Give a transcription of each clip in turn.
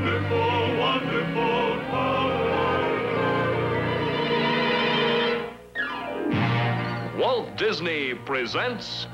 wonderful, wonderful power. Walt Disney presents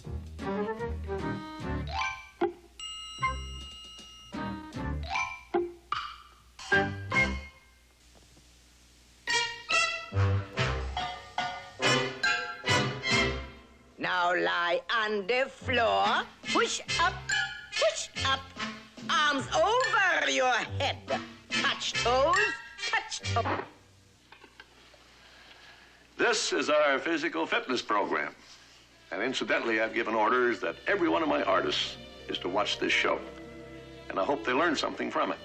The wonderful world of color. Now lie on the floor. Push up, arms over your head. Touch toes, touch toes. This is our physical fitness program. And incidentally, I've given orders that every one of my artists is to watch this show. And I hope they learn something from it.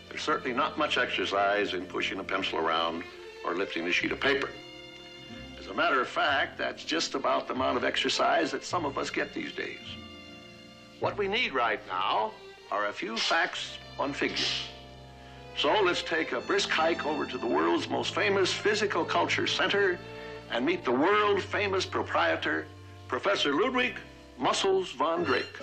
There's certainly not much exercise in pushing a pencil around or lifting a sheet of paper. As a matter of fact, that's just about the amount of exercise that some of us get these days. What we need right now are a few facts on figures. So let's take a brisk hike over to the world's most famous physical culture center and meet the world-famous proprietor, Professor Ludwig Muscles von Drake.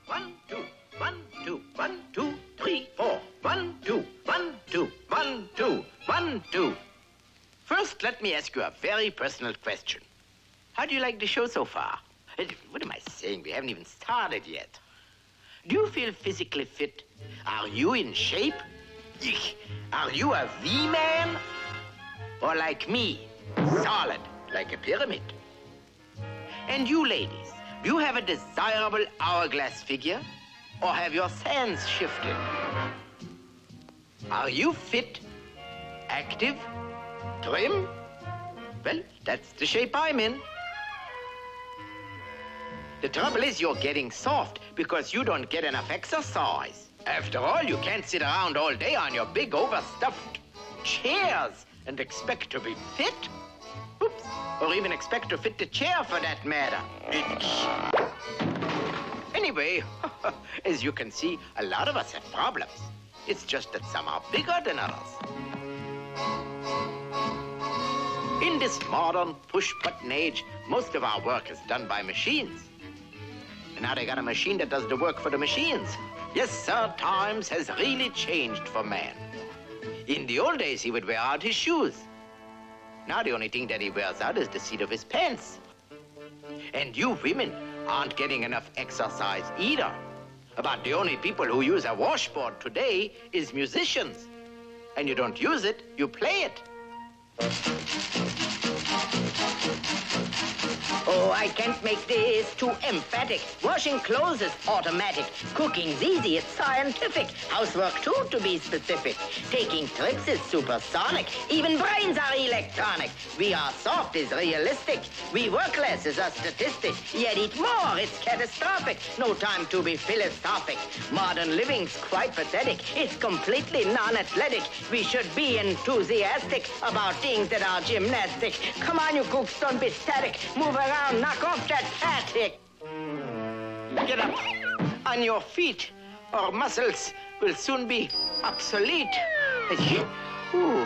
1, 2, 1, 2, 1, 2, 3, 4. 1, 2, 1, 2, 1, 2, 1, 2. First, let me ask you a very personal question. How do you like the show so far? What am I saying? We haven't even started yet. Do you feel physically fit? Are you in shape? Are you a V-man? Or like me, solid, like a pyramid? And you ladies, do you have a desirable hourglass figure? Or have your sands shifted? Are you fit, active, trim? Well, that's the shape I'm in. The trouble is you're getting soft because you don't get enough exercise. After all, you can't sit around all day on your big overstuffed chairs and expect to be fit. Oops. Or even expect to fit the chair for that matter. Anyway, as you can see, a lot of us have problems. It's just that some are bigger than others. In this modern push-button age, most of our work is done by machines. And now they got a machine that does the work for the machines. Yes, sir, times has really changed for man. In the old days, he would wear out his shoes. Now the only thing that he wears out is the seat of his pants. And you women aren't getting enough exercise either. About the only people who use a washboard today is musicians. And you don't use it, you play it. Oh, I can't make this too emphatic. Washing clothes is automatic. Cooking's easy, it's scientific. Housework too, to be specific. Taking tricks is supersonic. Even brains are electronic. We are soft is realistic. We work less is a statistic. Yet eat more, it's catastrophic. No time to be philosophic. Modern living's quite pathetic. It's completely non-athletic. We should be enthusiastic about things that are gymnastic. Come on, you cooks, don't be static. Move around, knock off that fatigue. Get up on your feet, or muscles will soon be obsolete. Ooh.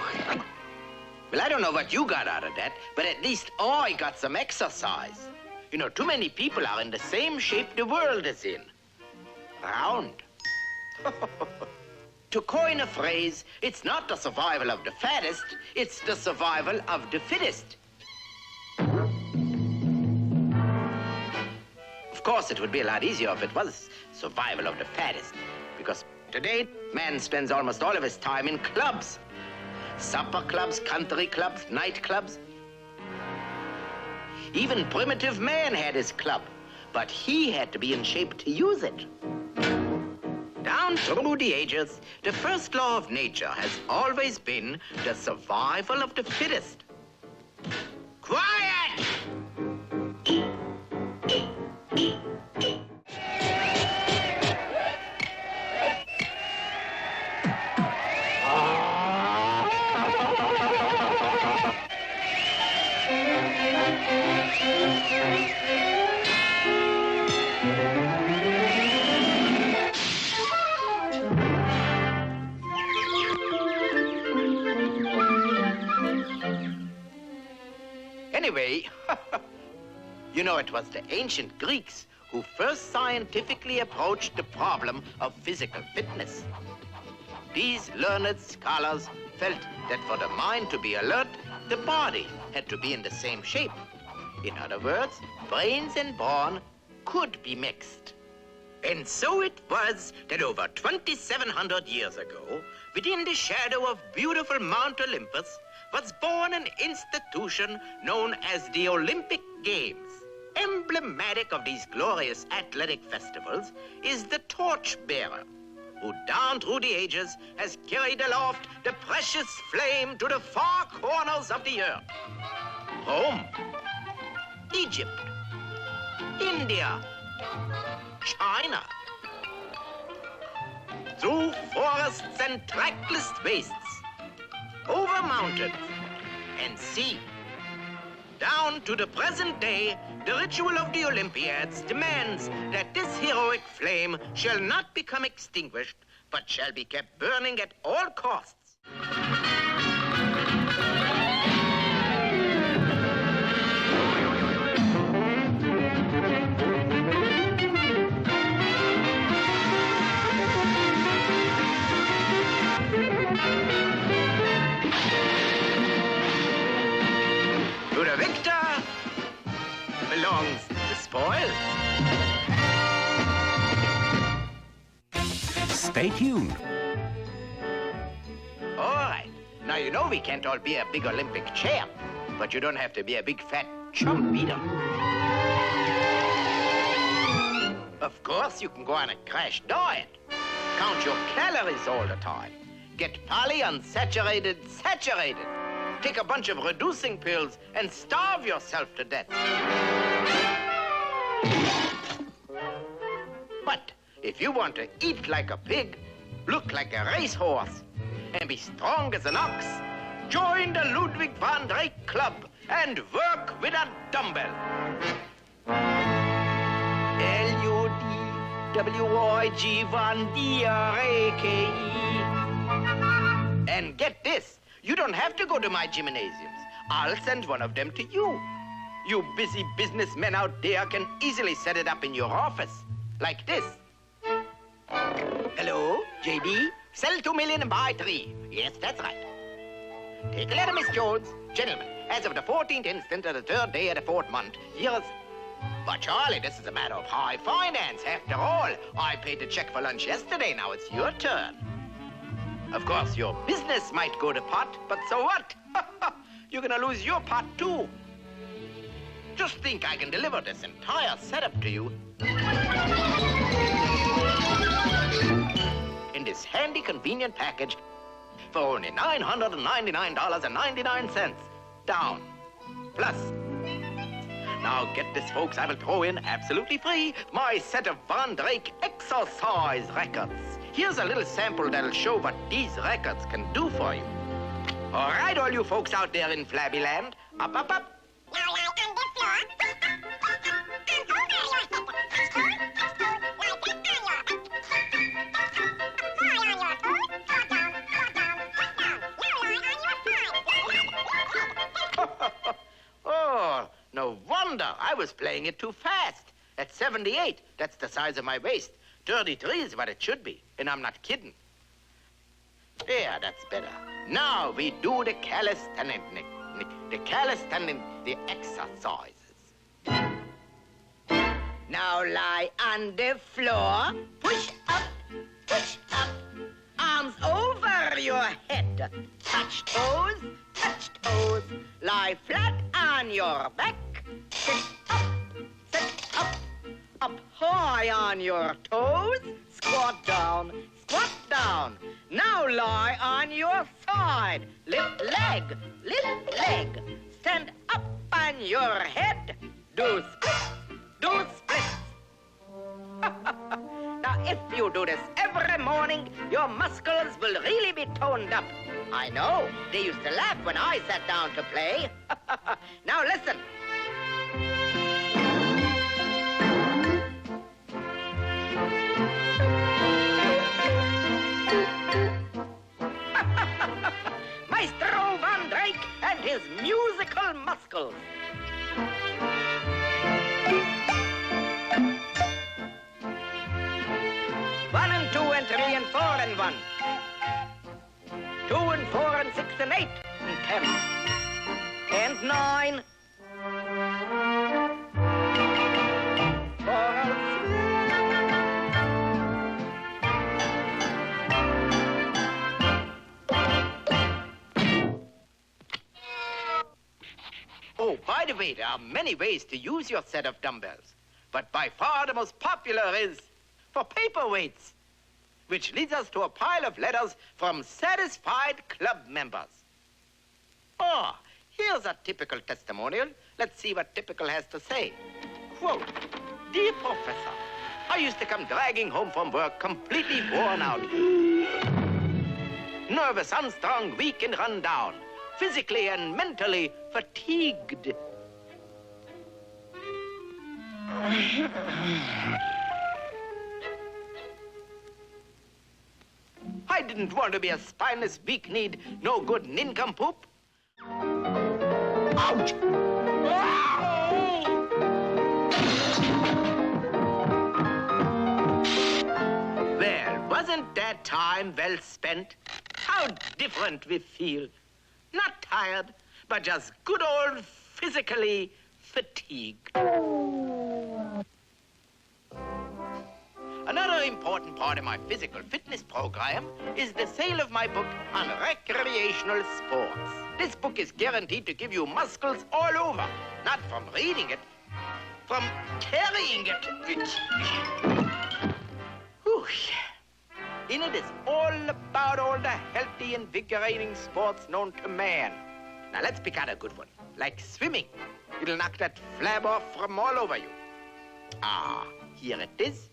Well, I don't know what you got out of that, but at least I got some exercise. You know, too many people are in the same shape the world is in. Round. To coin a phrase, it's not the survival of the fattest, it's the survival of the fittest. Of course, it would be a lot easier if it was survival of the fattest, because today, man spends almost all of his time in clubs. Supper clubs, country clubs, nightclubs. Even primitive man had his club, but he had to be in shape to use it. Down through the ages, the first law of nature has always been the survival of the fittest. Quiet! Anyway, you know, it was the ancient Greeks who first scientifically approached the problem of physical fitness. These learned scholars felt that for the mind to be alert, the body had to be in the same shape. In other words, brains and brawn could be mixed. And so it was that over 2,700 years ago, within the shadow of beautiful Mount Olympus, was born an institution known as the Olympic Games. Emblematic of these glorious athletic festivals is the torchbearer, who down through the ages has carried aloft the precious flame to the far corners of the earth. Rome, Egypt, India, China. Through forests and trackless wastes, over mountains and sea, down to the present day, the ritual of the Olympiads demands that this heroic flame shall not become extinguished, but shall be kept burning at all costs. To the victor belongs the spoil. Stay tuned. All right. Now, you know we can't all be a big Olympic champ, but you don't have to be a big fat chump either. Of course, you can go on a crash diet. Count your calories all the time. Get polyunsaturated saturated. Take a bunch of reducing pills and starve yourself to death. But if you want to eat like a pig, look like a racehorse, and be strong as an ox, join the Ludwig van Drake Club and work with a dumbbell. Ludwig van Drake. And get this, you don't have to go to my gymnasiums. I'll send one of them to you. You busy businessmen out there can easily set it up in your office, like this. Hello, JB? Sell 2 million and buy 3. Yes, that's right. Take a letter, Miss Jones. Gentlemen, as of the 14th instant of the 3rd day of the 4th month, here's... But Charlie, this is a matter of high finance. After all, I paid the check for lunch yesterday. Now it's your turn. Of course, your business might go to pot, but so what? You're gonna lose your pot, too. Just think I can deliver this entire setup to you in this handy, convenient package for only $999.99 down. Plus, now get this, folks, I will throw in absolutely free my set of Van Drake exercise records. Here's a little sample that'll show what these records can do for you. All right, all you folks out there in Flabby Land, up, up, up. Now lie on the floor. And over your head. Like that on your back. Fall on your toes. Go down, go down, go down. Now lie on your side. Oh, no wonder I was playing it too fast. At 78, that's the size of my waist. 33 is what it should be, and I'm not kidding. Yeah, that's better. Now we do the calisthenics, the exercises. Now lie on the floor. Push up, arms over your head. Touch toes, lie flat on your back. Sit up, up high on your toes. Squat down. Now lie on your side. Lift leg. Stand up on your head. Do splits. Now, if you do this every morning, your muscles will really be toned up. I know. They used to laugh when I sat down to play. Now, listen. Maestro Van Drake and his musical muscles. One and two and three and four and one. 2 and 4 and 6 and 8 and 10 and 9. 4 Oh, by the way, there are many ways to use your set of dumbbells. But by far the most popular is for paperweights, which leads us to a pile of letters from satisfied club members. Oh, here's a typical testimonial. Let's see what typical has to say. Quote, "Dear Professor, I used to come dragging home from work completely worn out. Nervous, unstrung, weak, and run down. Physically and mentally fatigued. I didn't want to be a spineless, weak-kneed, no-good nincompoop. Ouch! Well, wasn't that time well spent? How different we feel. Not tired, but just good old physically fatigued. Another important part of my physical fitness program is the sale of my book on recreational sports. This book is guaranteed to give you muscles all over, not from reading it, from carrying it. Whew. In it is all about all the healthy, invigorating sports known to man. Now let's pick out a good one, like swimming. It'll knock that flab off from all over you. Ah, here it is.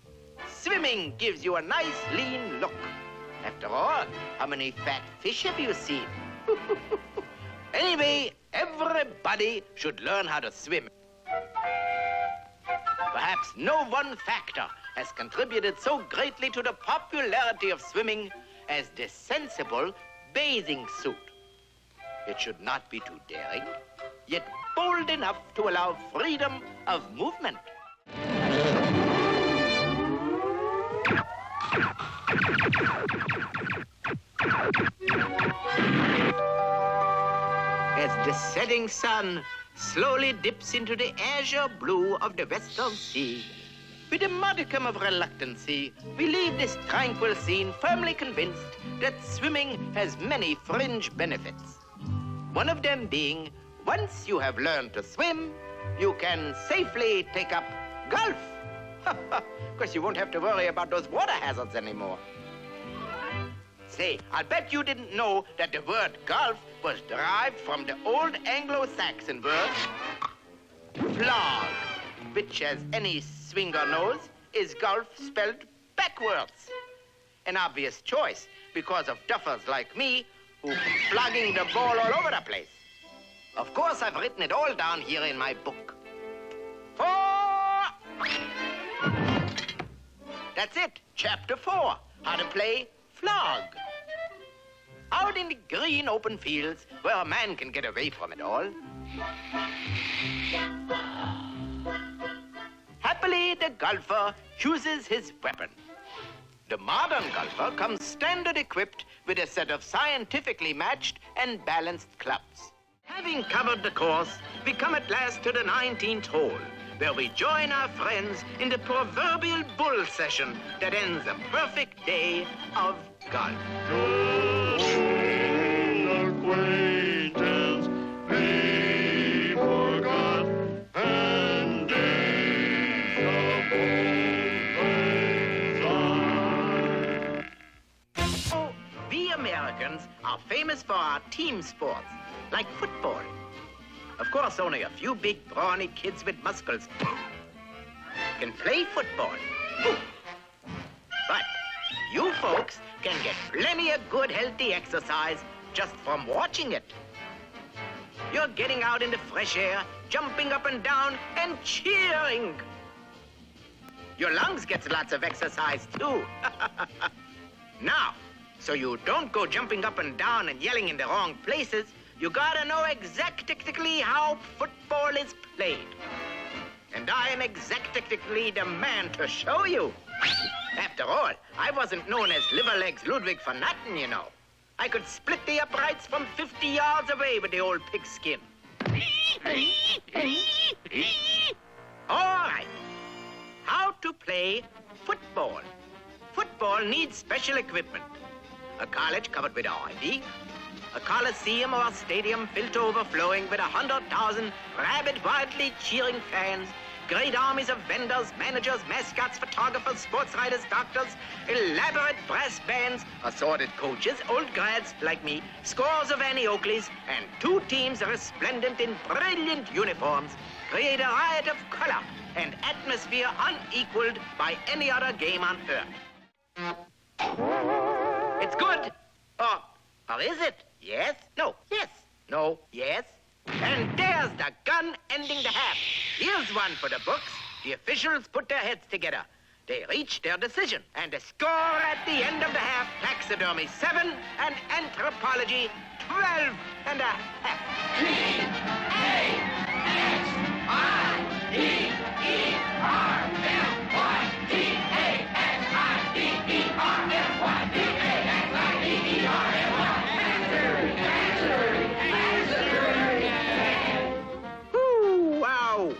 Swimming gives you a nice, lean look. After all, how many fat fish have you seen? Anyway, everybody should learn how to swim. Perhaps no one factor has contributed so greatly to the popularity of swimming as the sensible bathing suit. It should not be too daring, yet bold enough to allow freedom of movement. As the setting sun slowly dips into the azure blue of the western sea, with a modicum of reluctancy, we leave this tranquil scene firmly convinced that swimming has many fringe benefits. One of them being, once you have learned to swim, you can safely take up golf. Because you won't have to worry about those water hazards anymore. Say, I'll bet you didn't know that the word golf was derived from the old Anglo-Saxon word flog, which, as any swinger knows, is golf spelled backwards. An obvious choice because of duffers like me who flogging the ball all over the place. Of course, I've written it all down here in my book. That's it, chapter 4, how to play flog. Out in the green open fields where a man can get away from it all. Happily, the golfer chooses his weapon. The modern golfer comes standard equipped with a set of scientifically matched and balanced clubs. Having covered the course, we come at last to the 19th hole, where we join our friends in the proverbial bull session that ends a perfect day of golf. Acquaintance be forgot, and days of old lang syne. Oh, we Americans are famous for our team sports, like football. Of course, only a few big, brawny kids with muscles can play football. But you folks can get plenty of good, healthy exercise just from watching it. You're getting out in the fresh air, jumping up and down, and cheering. Your lungs get lots of exercise, too. Now, so you don't go jumping up and down and yelling in the wrong places, you gotta know exactly how football is played. And I'm exactly the man to show you. After all, I wasn't known as Liverlegs Ludwig for nothing, you know. I could split the uprights from 50 yards away with the old pigskin. All right. How to play football. Football needs special equipment. A college covered with ivy, a coliseum or a stadium filled to overflowing with 100,000 rabid, wildly cheering fans, great armies of vendors, managers, mascots, photographers, sports writers, doctors, elaborate brass bands, assorted coaches, old grads like me, scores of Annie Oakleys, and 2 teams resplendent in brilliant uniforms create a riot of color and atmosphere unequaled by any other game on earth. It's good. Or is it? Yes? No. Yes? No. Yes? And there's the gun ending the half. Here's one for the books. The officials put their heads together. They reach their decision. And the score at the end of the half, taxidermy 7 and anthropology 12 and a half.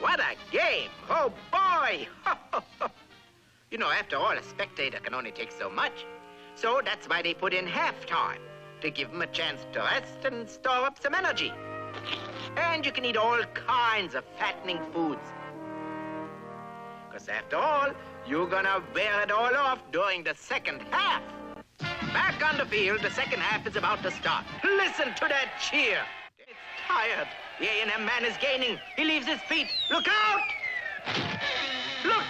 What a game! Oh, boy! You know, after all, a spectator can only take so much. So that's why they put in halftime, to give them a chance to rest and store up some energy. And you can eat all kinds of fattening foods. Because after all, you're gonna wear it all off during the second half. Back on the field, the second half is about to start. Listen to that cheer. It's tired. The A&M man is gaining. He leaves his feet. Look out! Look!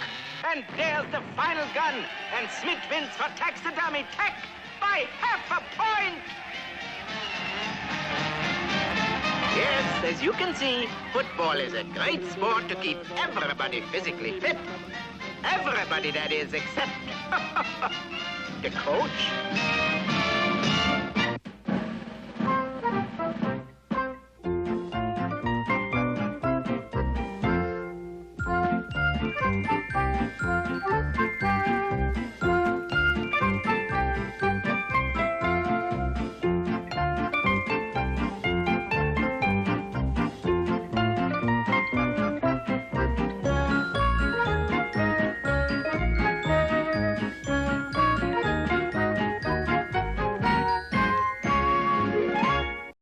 And there's the final gun. And Smith wins for taxidermy tech by half a point. Yes, as you can see, football is a great sport to keep everybody physically fit. Everybody, that is, except the coach.